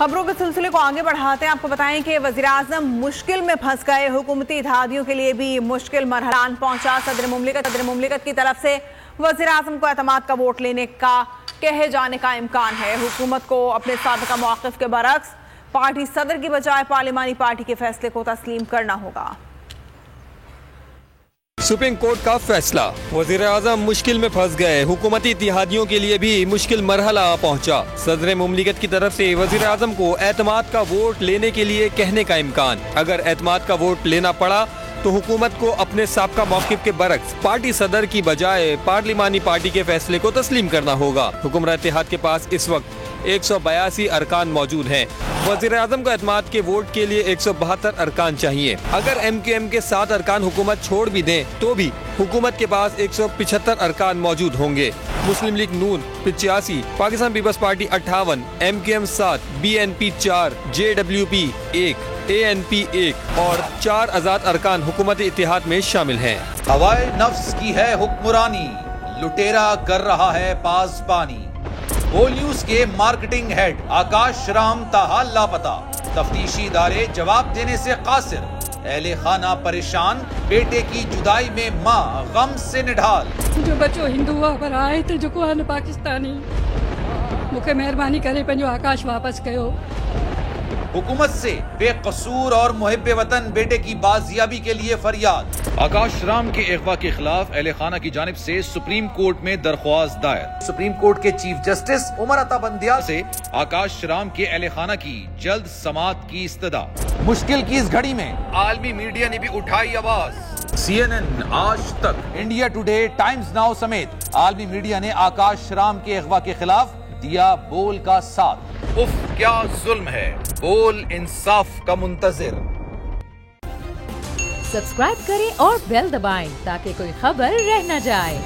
खबरों के सिलसिले को आगे बढ़ाते हैं। आपको बताएं कि वज़ीर-ए-आज़म मुश्किल में फंस गए। हुकूमती इत्तेहादियों के लिए भी मुश्किल मरहला पहुंचा। सदर मुमलिकत की तरफ से वज़ीर-ए-आज़म को एतमाद का वोट लेने का कहे जाने का इम्कान है। हुकूमत को अपने साबिक़ा मौक़िफ़ के बरक्स पार्टी सदर की बजाय पार्लिमानी पार्टी के फैसले को तस्लीम करना होगा। सुप्रीम कोर्ट का फैसला, वज़ीर-ए-आज़म मुश्किल में फंस गए। हुकूमती इत्तेहादियों के लिए भी मुश्किल मरहला पहुंचा। सदर मुमलिकत की तरफ से वज़ीर-ए-आज़म को एतमाद का वोट लेने के लिए कहने का इम्कान। अगर एतमाद का वोट लेना पड़ा तो हुकूमत को अपने साबिक़ा मौक़िफ़ के बरक्स पार्टी सदर की बजाय पार्लिमानी पार्टी के फैसले को तस्लीम करना होगा। हुक्मरान इत्तेहाद के पास इस वक्त 182 अरकान मौजूद हैं। वज़ीर-ए-आज़म को एतमाद के वोट के लिए 172 अरकान चाहिए। अगर MQM के 7 अरकान हुकूमत छोड़ भी दें तो भी हुकूमत के पास 175 अरकान मौजूद होंगे। मुस्लिम लीग नून 85, Pakistan peoples party 58, MQM 7, BNP 4, JWP 1, ANP 1 और 4 आज़ाद अरकान हुकूमत इत्तेहाद में शामिल हैं। हवाए नफ्स की है हुक्मरानी, लुटेरा कर रहा है पासबानी। बोल न्यूज के मार्केटिंग हेड आकाश राम ताहा लापता। तफ्तीशी इदारे जवाब देने से कासिर। अहले खाना परेशान, बेटे की जुदाई में माँ गम से निढाल। जो बच्चो हिंदू हुआ पर आए थे जो को आन पाकिस्तानी, मुझे मेहरबानी करे पंजो आकाश वापस कयो। हुकूमत से बेकसूर और मुहिब्बे वतन बेटे की बाजियाबी के लिए फरियाद। आकाश राम के अगवा के खिलाफ अहले खाना की जानिब से सुप्रीम कोर्ट में दरख्वास्त दायर। सुप्रीम कोर्ट के चीफ जस्टिस उमर अता बंदियाल से आकाश राम के अहले खाना की जल्द समाअत की इस्तदा। मुश्किल की इस घड़ी में आलमी मीडिया ने भी उठाई आवाज। CNN, आज तक, इंडिया टुडे, टाइम्स नाउ समेत आलमी मीडिया ने आकाश राम के अगवा के खिलाफ दिया बोल का साथ। उफ क्या जुल्म है, बोल इंसाफ का मुंतजिर। सब्सक्राइब करें और बेल दबाएं ताकि कोई खबर रह न जाए।